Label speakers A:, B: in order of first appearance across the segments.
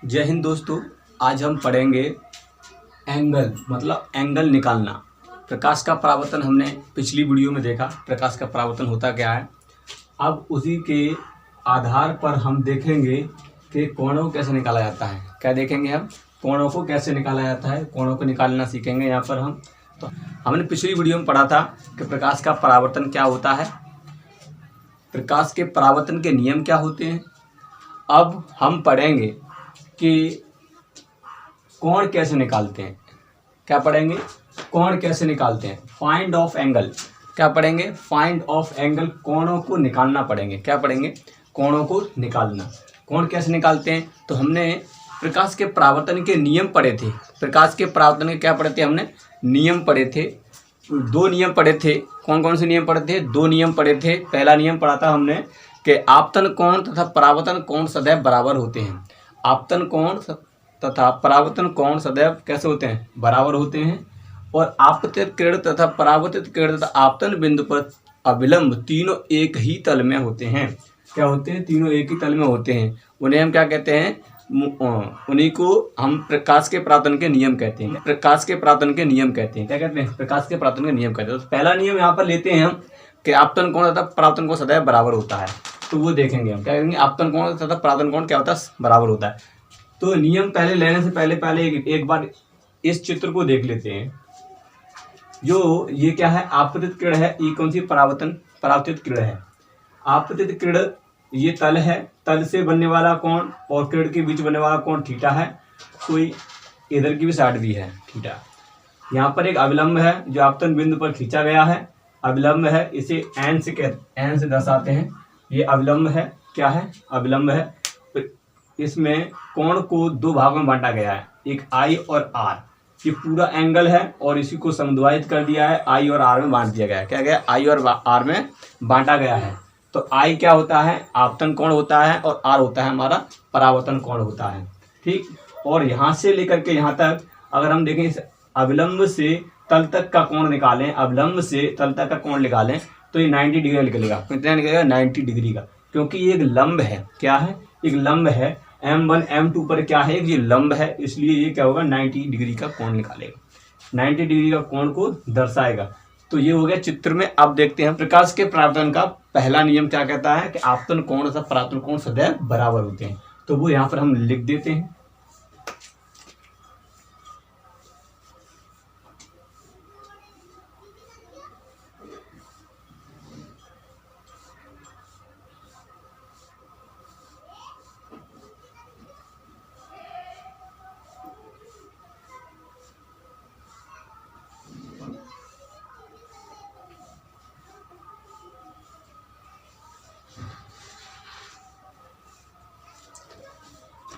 A: जय हिंद दोस्तों। आज हम पढ़ेंगे एंगल, मतलब एंगल निकालना। प्रकाश का परावर्तन हमने पिछली वीडियो में देखा, प्रकाश का परावर्तन होता क्या है। अब उसी के आधार पर हम देखेंगे कि कोणों को कैसे निकाला जाता है। क्या देखेंगे हम? कोणों को कैसे निकाला जाता है, कोणों को निकालना सीखेंगे यहाँ पर हम। तो हमने पिछली वीडियो में पढ़ा था कि प्रकाश का परावर्तन क्या होता है, प्रकाश के परावर्तन के नियम क्या होते हैं। अब हम पढ़ेंगे कि कोण कैसे निकालते हैं। क्या पढ़ेंगे? कोण कैसे निकालते हैं, फाइंड ऑफ एंगल। क्या पढ़ेंगे? फाइंड ऑफ एंगल, कोणों को निकालना पढ़ेंगे। क्या पढ़ेंगे? कोणों को निकालना। कोण कैसे निकालते हैं? तो हमने प्रकाश के परावर्तन के नियम पढ़े थे। प्रकाश के परावर्तन के क्या पढ़े थे हमने? नियम पढ़े थे। दो नियम पढ़े थे। कौन कौन से नियम पढ़े थे? दो नियम पढ़े थे। पहला नियम पढ़ा था हमने कि आपतन कोण तथा परावर्तन कोण सदैव बराबर होते हैं। आपतन कोण तथा परावर्तन कोण सदैव कैसे होते हैं? बराबर होते हैं। और आपतित किरण तथा परावर्तित किरण तथा आपतन बिंदु पर अविलंब तीनों एक ही तल में होते हैं। क्या होते हैं? तीनों एक ही तल में होते हैं। उन्हें हम क्या कहते हैं? उन्हीं को हम प्रकाश के परावर्तन के नियम कहते हैं। प्रकाश के परावर्तन के नियम कहते हैं। क्या कहते हैं? प्रकाश के परावर्तन के नियम कहते हैं। तो पहला नियम यहाँ पर लेते हैं हम कि आपतन कोण तथा परावर्तन कोण सदैव बराबर होता है। तो वो देखेंगे हम। क्या करेंगे? आपतन कोण तथा परावर्तन कोण क्या होता है? बराबर होता है। तो नियम पहले लेने से पहले एक बार इस चित्र को देख लेते हैं। जो ये क्या है? आपतित किरण है। ये कौन सी? परावर्तित किरण है। आपतित किरण ये तल है, तल से बनने वाला कोण और किरण के बीच बनने वाला कोण थीटा है। कोई इधर की भी साइड भी है थीटा। यहाँ पर एक अविलंब है जो आपतन बिंदु पर खींचा गया है। अविलंब है, इसे एन से दर्शाते हैं। ये अविलंब है। क्या है? अविलंब है। इसमें कोण को दो भागों में बांटा गया है, एक आई और आर। ये पूरा एंगल है और इसी को समद्विभाजित कर दिया है, आई और आर में बांट दिया गया है। क्या गया? आई और आर में बांटा गया है। तो आई क्या होता है? आपतन कोण होता है और आर होता है हमारा परावर्तन कोण होता है। ठीक। और यहाँ से लेकर के यहाँ तक अगर हम देखें, इस अविलंब से तल तक का कोण निकालें, अविलंब से तल तक का कोण निकालें तो ये 90 डिग्री निकलेगा। कितना निकलेगा? 90 डिग्री का, क्योंकि ये एक लंब है। क्या है? एक लंब है। M1 M2 पर क्या है? ये लंब है, इसलिए ये क्या होगा? 90 डिग्री का कोण निकालेगा, 90 डिग्री का कोण को दर्शाएगा। तो ये हो गया चित्र में। अब देखते हैं प्रकाश के परावर्तन का पहला नियम क्या कहता है कि आपतन कोण तथा परावर्तन कोण सदैव बराबर होते हैं। तो वो यहाँ पर हम लिख देते हैं।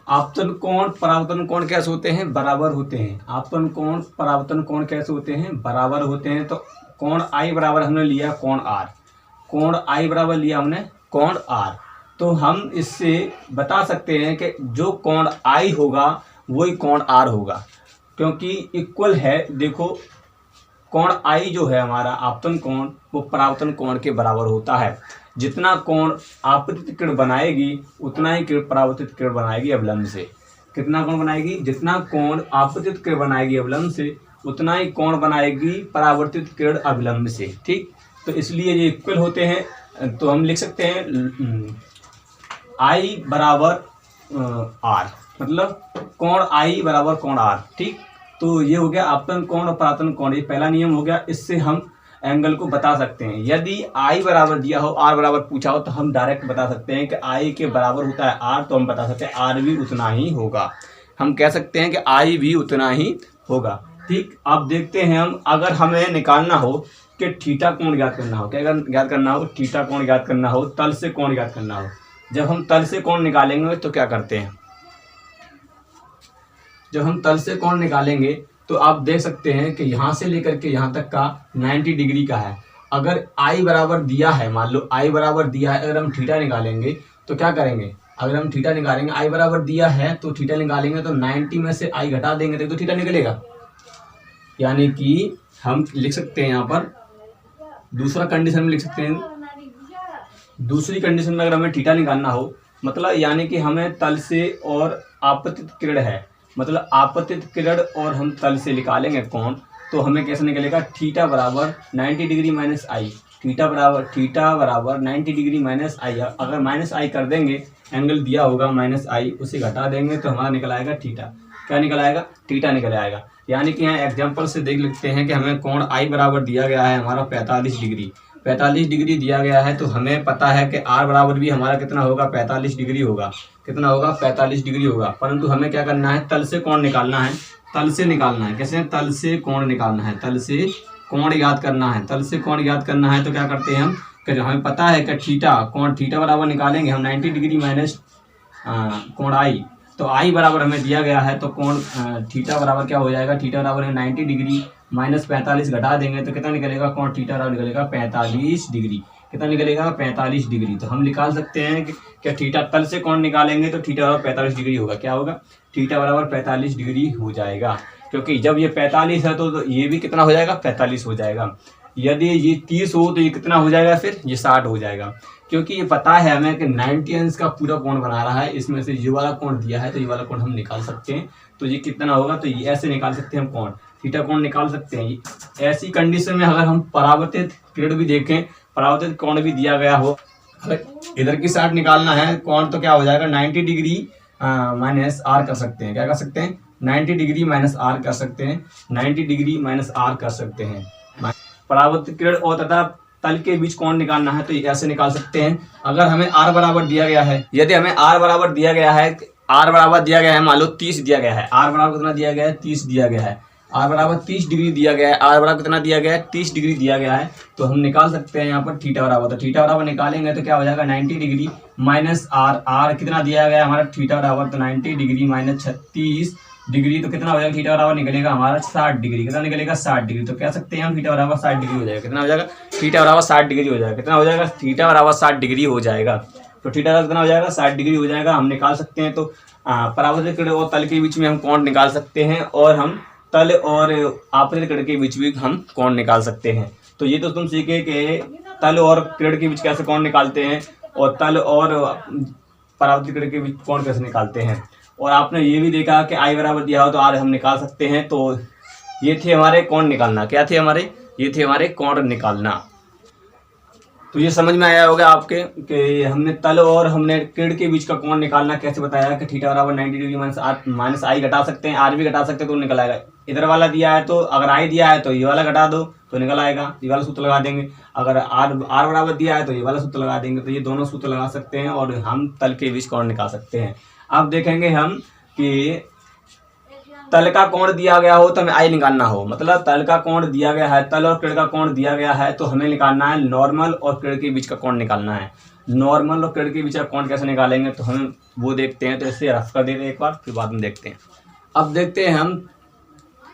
A: आपतन कोण परावर्तन कोण कैसे होते हैं? बराबर होते हैं। आपतन कोण परावर्तन कोण कैसे होते हैं? बराबर होते हैं। तो कोण आई बराबर हमने लिया कोण आर, कोण आई बराबर लिया हमने कोण आर। तो हम इससे बता सकते हैं कि जो कोण आई होगा वही कोण आर होगा, क्योंकि इक्वल है। देखो, कोण आई जो है हमारा आपतन कोण, वो परावर्तन कोण के बराबर होता है। जितना कोण आपतित किरण बनाएगी उतना ही किरण परावर्तित किरण बनाएगी अविलंब से। कितना कोण बनाएगी? जितना कोण आपतित किरण बनाएगी अविलंब से उतना ही कोण बनाएगी परावर्तित किरण अविलंब से। ठीक। तो इसलिए ये इक्वल होते हैं। तो हम लिख सकते हैं आई बराबर आर, मतलब कोण आई बराबर कोण आर। ठीक। तो ये हो गया आपतन कोण और परावर्तन कोण, ये पहला नियम हो गया। इससे हम एंगल को बता सकते हैं। यदि आई बराबर दिया हो, आर बराबर पूछा हो, तो हम डायरेक्ट बता सकते हैं कि आई के बराबर होता है आर, तो हम बता सकते हैं आर भी उतना ही होगा। हम कह सकते हैं कि आई भी उतना ही होगा। ठीक। अब देखते हैं हम, अगर हमें निकालना हो कि थीटा कोण ज्ञात करना हो, क्या ज्ञात करना हो? थीटा कोण ज्ञात करना हो, तल से कोण ज्ञात करना हो। जब हम तल से कोण निकालेंगे तो क्या करते हैं? जब हम तल से कोण निकालेंगे तो आप देख सकते हैं कि यहाँ से लेकर के यहाँ तक का 90 डिग्री का है। अगर आई बराबर दिया है, मान लो आई बराबर दिया है, अगर हम थीटा निकालेंगे तो क्या करेंगे? अगर हम थीटा निकालेंगे, आई बराबर दिया है तो थीटा निकालेंगे तो 90 में से आई घटा देंगे तो थीटा निकलेगा। यानी कि हम लिख सकते हैं यहाँ पर दूसरा कंडीशन में लिख सकते हैं। दूसरी कंडीशन में अगर हमें थीटा निकालना हो मतलब यानी कि हमें तल से और आपतित किरण है, मतलब आपतित किरण और हम तल से निकालेंगे कोण, तो हमें कैसे निकलेगा, थीटा बराबर 90 डिग्री माइनस आई, थीटा बराबर 90 डिग्री माइनस आई। अगर माइनस आई कर देंगे, एंगल दिया होगा माइनस आई, उसे घटा देंगे तो हमारा निकल आएगा थीटा। क्या निकल आएगा, थीटा निकल आएगा। यानी कि यहाँ एग्जाम्पल से देख लेते हैं कि हमें कोण आई बराबर दिया गया है हमारा 45 डिग्री, 45 डिग्री दिया गया है, तो हमें पता है कि आर बराबर भी हमारा कितना होगा, 45 डिग्री होगा। कितना होगा, 45 डिग्री होगा। परंतु हमें क्या करना है, तल से कोण निकालना है, तल से निकालना है। कैसे, तल से कोण निकालना है, तल से कोण याद करना है, तल से कोण याद करना है। तो क्या करते हैं हम, कि हमें पता है कि थीटा, कोण थीटा बराबर निकालेंगे हम 90 डिग्री माइनस कोण आई, तो आई बराबर हमें दिया गया है, तो कोण थीटा बराबर क्या हो जाएगा, थीटा बराबर है 90 डिग्री माइनस 45 घटा देंगे तो कितना निकलेगा, कोण थीटा बराबर निकलेगा 45 डिग्री। कितना निकलेगा, 45 डिग्री। तो हम निकाल सकते हैं कि क्या थीटा, तल से कोण निकालेंगे तो थीटा बराबर 45 डिग्री होगा। क्या होगा, थीटा बराबर 45 डिग्री हो जाएगा, क्योंकि जब ये 45 है तो ये भी कितना हो जाएगा, 45 हो जाएगा। यदि ये 30 हो तो ये कितना हो जाएगा, फिर ये 60 हो जाएगा। क्योंकि ये पता है हमें कि 90 अंश का पूरा कोण बना रहा है, इसमें से ये वाला कोण दिया है तो ये वाला कोण हम निकाल सकते हैं। तो ये कितना होगा, तो ये ऐसे निकाल सकते हैं हम कोण, थीटा कोण निकाल सकते हैं। ऐसी कंडीशन में अगर हम परावर्तित किरण भी देखें, परावर्तित कोण भी दिया गया हो, अगर इधर की साइड निकालना है कोण, तो क्या हो जाएगा, 90 डिग्री माइनस आर कर सकते हैं। क्या कर सकते हैं, 90 डिग्री माइनस आर कर सकते हैं, 90 डिग्री माइनस आर कर सकते हैं। परावर्तित किरण और तथा तल के बीच कोण निकालना है तो ऐसे निकाल सकते हैं। अगर हमें आर बराबर दिया गया है, यदि हमें आर बराबर दिया गया है, आर बराबर दिया गया है, मान लो 30 दिया गया है, आर बराबर कितना दिया गया है, 30 दिया गया है, आर बराबर 30 डिग्री दिया गया है, आर बराबर कितना दिया गया है, 30 डिग्री दिया गया है, तो हम निकाल सकते हैं यहाँ पर थीटा बराबर। तो थीटा बराबर निकालेंगे तो क्या हो जाएगा, 90 डिग्री माइनस आर, आर कितना दिया गया है हमारा थीटा बराबर, तो 90 डिग्री माइनस 36 डिग्री, तो कितना हो जाएगा, थीटा बराबर निकलेगा हमारा 60 डिग्री। कितना निकलेगा, 60 डिग्री। तो कह सकते हैं हम थीटा बराबर 60 डिग्री हो जाएगा। कितना हो जाएगा, थीटा बराबर 60 डिग्री हो जाएगा। कितना हो जाएगा, थीटा बराबर 60 डिग्री हो जाएगा। तो थीटा बराबर कितना हो जाएगा, 60 डिग्री हो जाएगा। हम निकाल सकते हैं। तो परावर्तित किरण और तल के बीच में हम कोण निकाल सकते हैं, और हम तल और आपतित किरण के बीच भी हम कोण निकाल सकते हैं। तो ये तो तुम सीखे कि तल और किरण के बीच कैसे कोण निकालते हैं, और तल और परावर्तित किरण के बीच कोण कैसे निकालते हैं। और आपने ये भी देखा कि आई बराबर दिया हो तो आर हम निकाल सकते हैं। तो ये थे हमारे कोण निकालना। क्या थे हमारे, ये थे हमारे कोण निकालना। तो ये समझ में आया होगा आपके कि हमने तल और हमने किरण के बीच का कोण निकालना कैसे बताया कि थीटा बराबर 90 डिग्री माइनस आई घटा सकते हैं, आर भी घटा सकते हैं तो निकल आएगा। इधर वाला दिया है तो अगर आई दिया है तो ये वाला घटा दो तो निकल आएगा, ये वाला सूत्र लगा देंगे। अगर आर बराबर दिया है तो ये वाला सूत्र लगा देंगे। तो ये दोनों सूत्र लगा सकते हैं और हम तल के बीच कोण निकाल सकते हैं। अब देखेंगे हम कि तल का कोण दिया गया हो तो हमें आई निकालना हो, मतलब तल का कोण दिया गया है, तल और किरण का कोण दिया गया है तो हमें निकालना है नॉर्मल और किरण के बीच का कोण निकालना है। नॉर्मल और किरण के बीच का कोण कैसे निकालेंगे तो हम वो देखते हैं। तो इसे रफ कर देते हैं एक बार, फिर बाद में देखते हैं। अब देखते हैं हम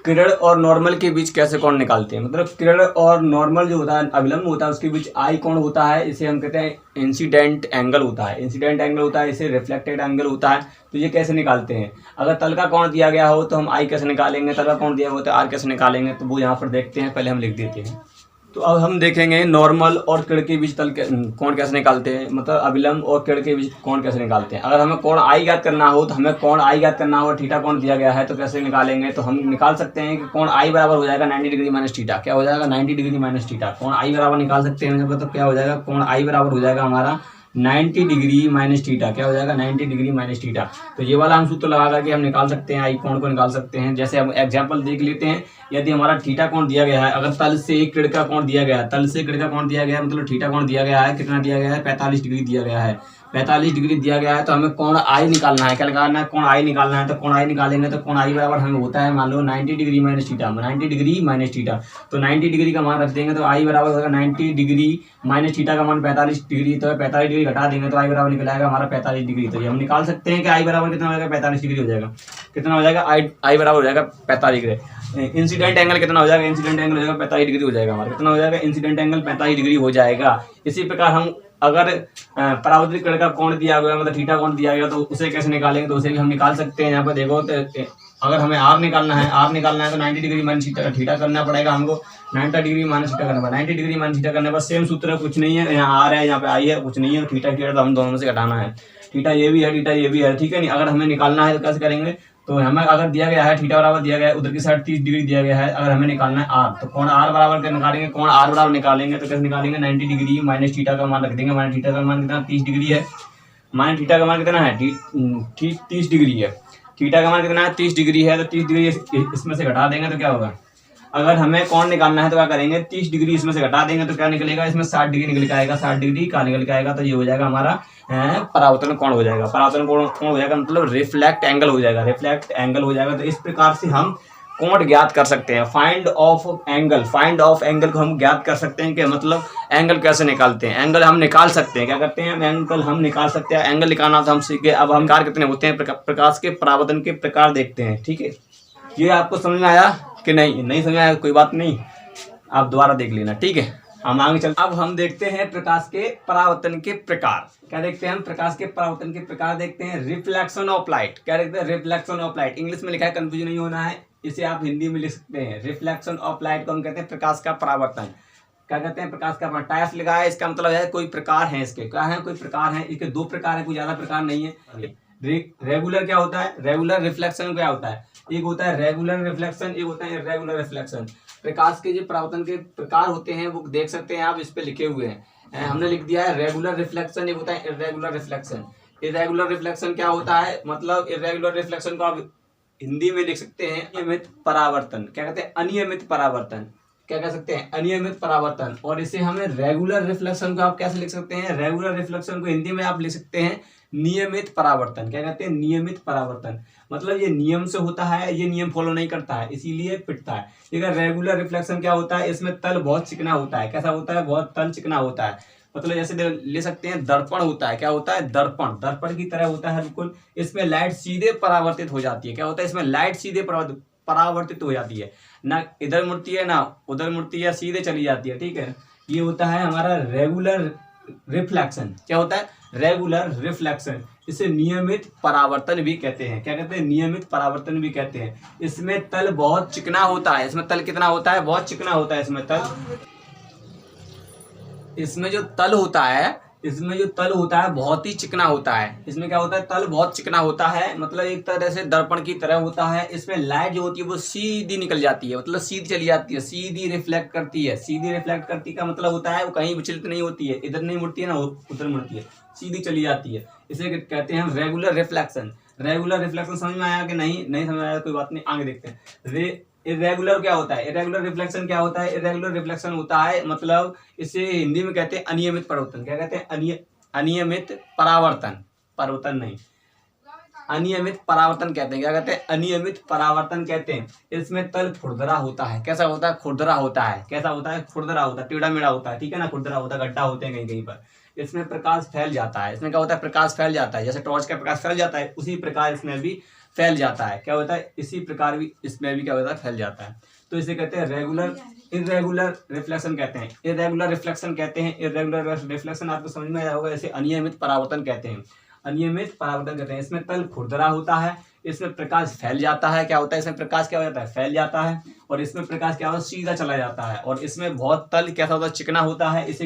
A: किरण और नॉर्मल के बीच कैसे कोण निकालते हैं। मतलब किरण और नॉर्मल जो होता है, अभिलंब होता है, उसके बीच आई कोण होता है, इसे हम कहते हैं इंसिडेंट एंगल होता है। इंसिडेंट एंगल होता है, इसे रिफ्लेक्टेड एंगल होता है। तो ये कैसे निकालते हैं, अगर तल का कोण दिया गया हो तो हम आई कैसे निकालेंगे, तल का कोण दिया हो तो आर कैसे निकालेंगे, तो वो यहाँ पर देखते हैं। पहले हम लिख देते हैं। तो अब हम देखेंगे नॉर्मल और किरण के बीच तल के कोण कैसे निकालते हैं, मतलब अभिलंब और किरण के बीच कोण कैसे निकालते हैं। अगर हमें कोण आई ज्ञात करना हो तो हमें कोण आई ज्ञात करना हो, थीटा कोण दिया गया है तो कैसे निकालेंगे। तो हम निकाल सकते हैं कि कोण आई बराबर हो जाएगा 90 डिग्री माइनस थीटा। क्या हो जाएगा, 90 डिग्री माइनस थीटा। कोण आई बराबर निकाल सकते हैं, मतलब क्या हो जाएगा, कोण आई बराबर हो जाएगा हमारा 90 डिग्री माइनस थीटा। क्या हो जाएगा, 90 डिग्री माइनस थीटा। तो ये वाला हम सूत्र लगा करके हम निकाल सकते हैं, आई कोण को निकाल सकते हैं। जैसे हम एग्जांपल देख लेते हैं। यदि हमारा थीटा कोण दिया गया है, अगर तल से किरण का कोण दिया गया है, तल से किरण का कोण दिया गया है, मतलब थीटा कोण दिया गया है, कितना दिया गया है, 45 डिग्री दिया गया है। 45 डिग्री दिया गया है तो हमें कोण आई निकालना है। क्या निकालना है, कोण आई निकालना है। तो कोण आई निकालेंगे तो कोण आई बराबर हमें होता है, मान लो 90 degree minus theta, 90 degree minus theta. तो 90 डिग्री का मान रख देंगे तो आई बराबर होगा 90 डिग्री माइनस थीटा का मान 45 डिग्री। तो 45 डिग्री घटा देंगे तो आई बराबर निकल आएगा हमारा 45 डिग्री। तो ये हम निकाल सकते हैं कि आई बराबर कितना हो जाएगा, 45 डिग्री हो जाएगा। कितना हो जाएगा, आई बराबर हो जाएगा 45 डिग्री। इंसिडेंट एंगल कितना हो जाएगा, इंसिडेंट एंगल हो जाएगा 45 डिग्री हो जाएगा हमारा। कितना हो जाएगा, इंसिडेंट एंगल 45 डिग्री हो जाएगा। इसी प्रकार हम अगर परावर्तित किरण का कोण दिया गया, मतलब थीटा कोण दिया गया, तो उसे कैसे निकालेंगे, तो उसे भी हम निकाल सकते हैं। यहाँ पर देखो तो अगर हमें आर निकालना है, तो 90 डिग्री माइनस थीटा करना पड़ेगा हमको। 90 डिग्री माइनस थीटा करना पड़ेगा। 90 डिग्री माइनस थीटा करने पर सेम सूत्र है, कुछ नहीं है। यहाँ आर है, यहाँ पे आई है, कुछ नहीं है। थीटा तो हम दोनों में से घटाना है। थीटा ये भी है, थीटा ये भी है, ठीक है नहीं। अगर हमें निकालना है तो कैसे करेंगे, तो हमें अगर दिया गया है थीटा बराबर दिया गया है, उधर की साइड 30 डिग्री दिया गया है, अगर हमें निकालना है आर, तो कोण आर बराबर क्या निकालेंगे, कोण आर बराबर निकालेंगे तो कैसे निकालेंगे, 90 डिग्री माइनस थीटा का मान रख देंगे। माइनस थीटा का मान कितना, 30 डिग्री है, माइनस थीटा का मान कितना है, 30 डिग्री है, थीटा का मान कितना है, 30 डिग्री है, तो 30 डिग्री इसमें से घटा देंगे तो क्या होगा, अगर हमें कोण निकालना है तो क्या करेंगे, 30 डिग्री इसमें से घटा देंगे तो क्या निकलेगा, इसमें 60 डिग्री निकल के आएगा, 60 डिग्री का निकल के आएगा, तो ये हो जाएगा हमारा परावर्तन कोण हो जाएगा। परावर्तन कोण हो जाएगा मतलब रिफ्लेक्ट एंगल हो जाएगा, रिफ्लेक्ट एंगल हो जाएगा। तो इस प्रकार से हम कोण ज्ञात कर सकते हैं। फाइंड ऑफ एंगल को हम ज्ञात कर सकते हैं कि मतलब एंगल कैसे निकालते हैं, एंगल हम निकाल सकते हैं, क्या करते हैं, एंगल हम निकाल सकते हैं। एंगल निकालना तो हम सीखे, अब हम प्रकार कितने होते हैं, प्रकाश के परावर्तन के प्रकार देखते हैं, ठीक है। ये आपको समझ में आया कि नहीं समझ में आया, कोई बात नहीं, आप दोबारा देख लेना, ठीक है। हम आगे चलते, अब हम देखते हैं प्रकाश के परावर्तन के प्रकार। क्या देखते हैं हम, प्रकाश के परावर्तन के प्रकार देखते हैं। रिफ्लेक्शन ऑफ लाइट, क्या देखते हैं, रिफ्लेक्शन ऑफ लाइट। इंग्लिश में लिखा है, कंफ्यूजन नहीं होना है, इसे आप हिंदी में लिख सकते हैं। रिफ्लेक्शन ऑफ लाइट को हम कहते हैं प्रकाश का परावर्तन। क्या कहते हैं, प्रकाश का टाइप्स लिखा है, इसका मतलब है कोई प्रकार है इसके, क्या है, कोई प्रकार है, इसके 2 प्रकार है, कोई ज्यादा प्रकार नहीं है। रेगुलर क्या होता है, रेगुलर रिफ्लेक्शन क्या होता है, एक होता है रेगुलर रिफ्लेक्शन, एक होता है इर्रेगुलर रिफ्लेक्शन। प्रकाश के जो परावर्तन के प्रकार होते हैं वो देख सकते हैं आप, इस पे लिखे हुए हैं, हमने लिख दिया है रेगुलर रिफ्लेक्शन, एक होता है इर्रेगुलर रिफ्लेक्शन। इर्रेगुलर रिफ्लेक्शन क्या होता है, मतलब इर्रेगुलर रिफ्लेक्शन को आप हिंदी में लिख सकते हैं अनियमित परावर्तन। क्या कहते हैं, अनियमित परावर्तन, क्या कह सकते हैं, अनियमित परावर्तन। और इसे हमें रेगुलर रिफ्लेक्शन को आप कैसे लिख सकते हैं, रेगुलर रिफ्लेक्शन को हिंदी में आप लिख सकते हैं नियमित परावर्तन। क्या कहते हैं, नियमित परावर्तन, मतलब ये नियम से होता है, ये नियम फॉलो नहीं करता है, इसीलिए पिटता है। लेकिन रेगुलर रिफ्लेक्शन क्या होता है, इसमें तल बहुत चिकना होता है। कैसा होता है, बहुत तल चिकना होता है, मतलब जैसे ले सकते हैं दर्पण होता है, क्या होता है, दर्पण की तरह होता है बिल्कुल। इसमें लाइट सीधे परावर्तित हो जाती है, क्या होता है, इसमें लाइट सीधे परावर्तित हो जाती है, ना इधर मुड़ती है ना उधर मुड़ती है, सीधे चली जाती है, ठीक है। ये होता है हमारा रेगुलर रिफ्लेक्शन। क्या होता है, रेगुलर रिफ्लेक्शन। इसे नियमित परावर्तन भी कहते हैं। क्या कहते हैं, नियमित परावर्तन भी कहते हैं। इसमें तल बहुत चिकना होता है, इसमें तल कितना होता है, बहुत चिकना होता है। इसमें जो तल होता है बहुत ही चिकना होता है। इसमें क्या होता है, तल बहुत चिकना होता है, मतलब एक तरह से दर्पण की तरह होता है। इसमें लाइट जो होती है वो सीधी निकल जाती है, मतलब सीधी चली जाती है, सीधी रिफ्लेक्ट करती है। सीधी रिफ्लेक्ट करती का मतलब होता है वो कहीं विचलित नहीं होती है, इधर नहीं मुड़ती है ना उधर मुड़ती है, सीधी चली जाती है। इसे कहते हैं रेगुलर रिफ्लेक्शन। रेगुलर रिफ्लेक्शन समझ में आया कि नहीं समझ में आया, कोई बात नहीं, आगे देखते हैं। इर्रेगुलर क्या होता है, इर्रेगुलर रिफ्लेक्शन क्या होता है, इर्रेगुलर रिफ्लेक्शन होता है मतलब इसे हिंदी में कहते हैं अनियमित परावर्तन। क्या कहते हैं, अनियमित परावर्तन, परिवर्तन नहीं, अनियमित परावर्तन कहते हैं। क्या कहते हैं, अनियमित परावर्तन कहते हैं। इसमें तल खुरदरा होता है। कैसा होता है, खुरदरा होता है। कैसा होता है, खुरदरा होता है, टेढ़ा मेढ़ा होता है, ठीक है ना, खुरदरा होता है, गड्ढा होते हैं कहीं कहीं पर। इसमें प्रकाश फैल जाता है। इसमें क्या होता है, प्रकाश फैल जाता है, जैसे टॉर्च का प्रकाश फैल जाता है उसी प्रकार इसमें भी फैल जाता है। क्या होता है, इसी प्रकार भी इसमें भी क्या होता है, फैल जाता है। तो इसे कहते हैं इर्रेगुलर रिफ्लेक्शन कहते हैं। इर्रेगुलर रिफ्लेक्शन कहते हैं। इर्रेगुलर रिफ्लेक्शन आपको समझ में आया होगा, इसे अनियमित परावर्तन कहते हैं। अनियमित परावर्तन कहते हैं। इसमें तल खुरदरा होता है, इसमें प्रकाश फैल जाता है। क्या होता है, इसमें प्रकाश क्या हो जाता है, फैल जाता है, और इसमें प्रकाश क्या होता है, सीधा चला जाता है। और इसमें बहुत तल कैसा होता है, चिकना होता है। इसे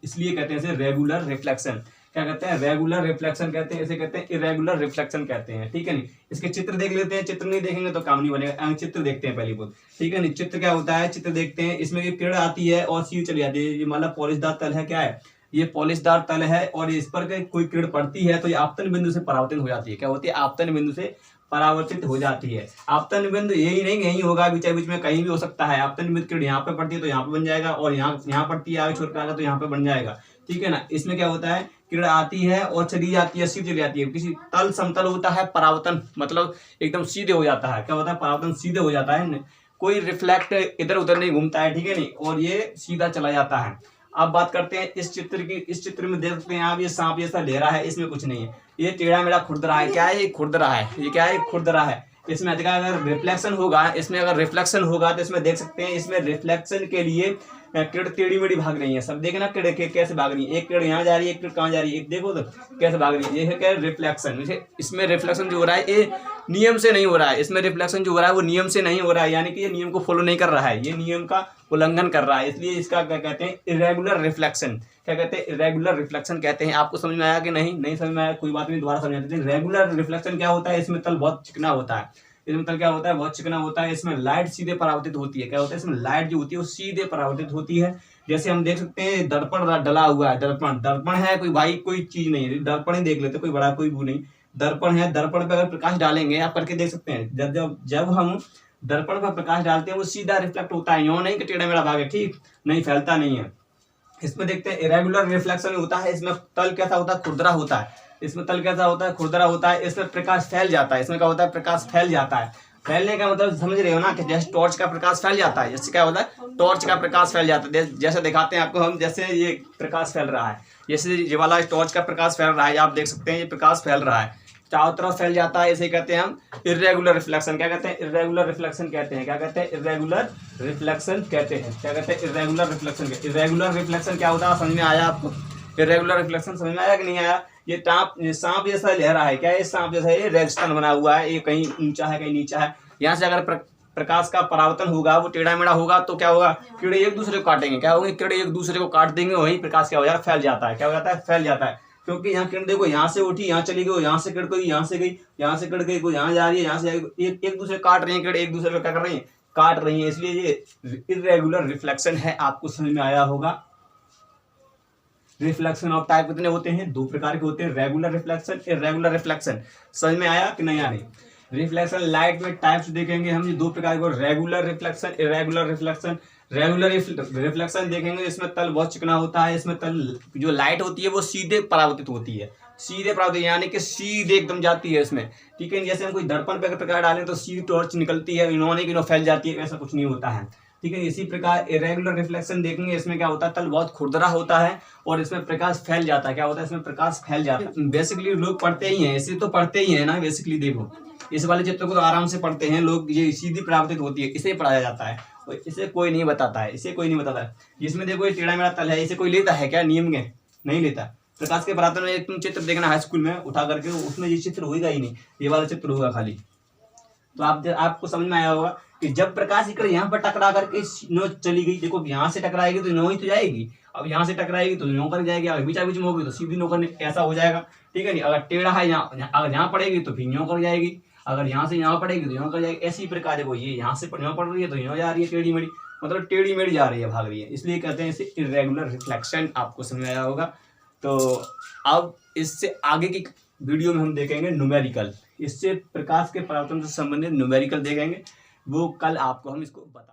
A: इसलिए कहते हैं इसे रेगुलर रिफ्लेक्शन। क्या कहते हैं, रेगुलर रिफ्लेक्शन कहते हैं। इसे कहते हैं इर्रेगुलर रिफ्लेक्शन कहते हैं, ठीक है नहीं। इसके चित्र देख लेते हैं, चित्र नहीं देखेंगे तो काम नहीं बनेगा। चित्र देखते हैं पहले बहुत, ठीक है नहीं। चित्र क्या होता है, चित्र देखते हैं। इसमें एक किरण आती है और सीधी चली जाती है। ये मतलब पॉलिशदार तल है, क्या है, ये पॉलिशदार तल है, और इस पर कोई किरण पड़ती है तो ये आपतन बिंदु से परावर्तित हो जाती है। क्या होती है, आपतन बिंदु से परावर्तित हो जाती है। आपतन बिंदु यही नहीं यही होगा, बीच बीच में कहीं भी हो सकता है। आपतन बिंदु किरण यहाँ पे पड़ती है तो यहाँ पे बन जाएगा, और यहाँ पड़ती है आगे छोड़ कर आएगा तो यहाँ पे बन जाएगा, ठीक है ना। इसमें क्या होता है, किरण आती है और चली जाती है, सीधी चली जाती है। किसी तल समतल होता है, परावर्तन मतलब एकदम सीधे हो जाता है। क्या होता है, परावर्तन सीधे हो जाता है, कोई रिफ्लेक्ट इधर उधर नहीं घूमता है, ठीक है नहीं, और ये सीधा चला जाता है। अब बात करते हैं इस चित्र की। इस चित्र में देख सकते हैं आप, ये सांप जैसा ढेरा है, इसमें कुछ नहीं है, ये टेढ़ा मेढ़ा खुरदरा है। क्या है, ये खुरदरा है, ये क्या है, खुरदरा है। इसमें अगर रिफ्लेक्शन होगा, इसमें अगर रिफ्लेक्शन होगा तो इसमें देख सकते हैं, इसमें रिफ्लेक्शन के लिए किरण टेढ़ी मेढ़ी भाग रही है। सब देखना किरण कैसे भाग रही है, एक किरण यहाँ जा रही है, एक किरण कहाँ जा रही है, देखो तो कैसे भाग रही है। ये है क्या, रिफ्लेक्शन। इसमें रिफ्लेक्शन जो हो रहा है ये नियम से नहीं हो रहा है, इसमें रिफ्लेक्शन जो हो रहा है वो नियम से नहीं हो रहा है, यानी कि ये नियम को फॉलो नहीं कर रहा है, ये नियम का उल्लंघन कर रहा है, इसलिए इसका क्या कहते हैं, इरेगुलर रिफ्लेक्शन। क्या कहते हैं, इरेगुलर रिफ्लेक्शन कहते हैं। आपको समझ में आया कि नहीं समझ में आया, कोई बात नहीं, दोबारा समझा देते हैं। रेगुलर रिफ्लेक्शन क्या होता है, इसमें तल बहुत चिकना होता है, इसमें तल क्या होता है, बहुत चिकना होता है, इसमें लाइट सीधे परावर्तित होती है। क्या होता है, इसमें लाइट जो होती है वो सीधे परावर्तित होती है। जैसे हम देख सकते हैं दर्पण डला हुआ है, दर्पण है, कोई भाई कोई चीज नहीं है, दर्पण ही देख लेते, कोई बड़ा कोई वो नहीं, दर्पण है, दर्पण पे अगर प्रकाश डालेंगे, आप करके देख सकते हैं, जब हम दर्पण पर प्रकाश डालते हैं वो सीधा रिफ्लेक्ट होता है, यूं नहीं कि टेढ़ा मेढ़ा भाग है, ठीक नहीं, फैलता नहीं है। इसमें देखते हैं इरेगुलर रिफ्लेक्शन होता है, इसमें तल कैसा होता है, खुरदरा होता है, इसमें तल कैसा होता है, खुरदरा होता है, इसमें प्रकाश फैल जाता है, इसमें क्या होता है, प्रकाश फैल जाता है। फैलने का मतलब समझ रहे हो ना, कि जैसे टॉर्च का प्रकाश फैल जाता है, जैसे क्या होता है, टॉर्च का प्रकाश फैल जाता है, जैसे दिखाते हैं आपको हम, जैसे ये प्रकाश फैल रहा है, जैसे ये वाला टॉर्च का प्रकाश फैल रहा है, आप देख सकते हैं ये प्रकाश फैल रहा है, चारों तरफ फैल जाता है, इसे कहते हैं हम इरेगुलर रिफ्लेक्शन। क्या कहते हैं, इरेगुलर रिफ्लेक्शन कहते हैं। क्या कहते हैं, इरेगुलर रिफ्लेक्शन कहते हैं। क्या कहते हैं, इरेगुलर रिफ्लेक्शन। इरेगुलर रिफ्लेक्शन क्या होता है, समझ में आया आपको? इरेगुलर रिफ्लेक्शन समझ में आया कि नहीं आया? ये सांप जैसा लहरा है, क्या है, सांप जैसा, ये रेगिस्तान बना हुआ है, ये कहीं ऊंचा है कहीं नीचा है, यहाँ से अगर प्रकाश का परावर्तन होगा, वो टेढ़ा मेढ़ा होगा, तो क्या होगा, कीड़े एक दूसरे को काटेंगे, क्या होंगे, कीड़े एक दूसरे को काट देंगे, वही प्रकाश क्या हो जाएगा, फैल जाता है। क्या हो जाता है, फैल जाता है, क्योंकि यहाँ किरण देखो, यहाँ से उठी, यहाँ चली गई, यहाँ से किरण गई, यहाँ से गई, यहाँ से किरण गई, कोई यहाँ जा रही है, यहाँ से एक दूसरे काट रही है, किरण एक दूसरे को क्या कर रही है, काट रही है, इसलिए ये इरेगुलर रिफ्लेक्शन है। आपको समझ में आया होगा। रिफ्लेक्शन ऑफ टाइप कितने होते हैं, दो प्रकार के होते हैं, रेगुलर रिफ्लेक्शन, इरेगुलर रिफ्लेक्शन। समझ में आया कि नहीं आ रही? रिफ्लेक्शन लाइट में टाइप्स देखेंगे हम, ये दो प्रकार के, regular reflection, irregular reflection. Regular reflection देखेंगे, इसमें तल बहुत चिकना होता है, इसमें तल जो लाइट होती है वो सीधे परावर्तित होती है, सीधे परावर्तित, यानी कि सीधे एकदम जाती है इसमें, ठीक है। जैसे हम कोई दर्पण पे अगर प्रकाश डालें तो सीधी टॉर्च निकलती है, इन्होंने फैल जाती है, ऐसा कुछ नहीं होता है, ठीक है। इसी प्रकार इरेगुलर रिफ्लेक्शन देखेंगे, इसमें क्या होता है, तल बहुत खुरदरा होता है और इसमें प्रकाश फैल जाता है। क्या होता है, इसमें प्रकाश फैल जाता है। बेसिकली लोग पढ़ते ही हैं, इसे तो पढ़ते ही है ना, बेसिकली देखो इस वाले चित्र को तो आराम से पढ़ते हैं लोग, ये सीधी परावर्तित होती है, इसे पढ़ाया जाता है, और इसे कोई नहीं बताता है, इसे कोई नहीं बताता है। जिसमें देखो ये टेढ़ा मेढ़ा तल है, इसे कोई लेता है क्या, नियम के नहीं लेता। प्रकाश के परावर्तन में तुम चित्र देखना हाई स्कूल में उठा करके, उसमें ये चित्र होगा ही नहीं, ये वाला चित्र होगा खाली। तो आपको समझ में आया होगा कि जब प्रकाश इकड़ यहाँ पर टकरा करके नो चली गई, देखो यहाँ से टकराएगी तो नो ही तो जाएगी, अब यहाँ से टकराएगी तो नो कर जाएगी, अगर बीचा बीच में होगी तो सीधी नो करने, ऐसा हो जाएगा, ठीक है नहीं। अगर टेढ़ा है यहाँ, अगर यहाँ पड़ेगी तो फिर नो कर जाएगी, अगर यहाँ से यहाँ पड़ेगी तो यहाँ कर जाएगी। ऐसी प्रकार देखो, ये यहाँ से यहाँ पड़ रही है तो यहाँ जा रही है, टेढ़ी मेढ़ी, मतलब टेढ़ी मेढ़ी जा रही है, भाग रही है, इसलिए कहते हैं इसे इरेगुलर रिफ्लेक्शन। आपको समझ आया होगा। तो अब इससे आगे की वीडियो में हम देखेंगे न्यूमेरिकल, इससे प्रकाश के परावर्तन से संबंधित न्यूमेरिकल देखेंगे, वो कल आपको हम इसको बता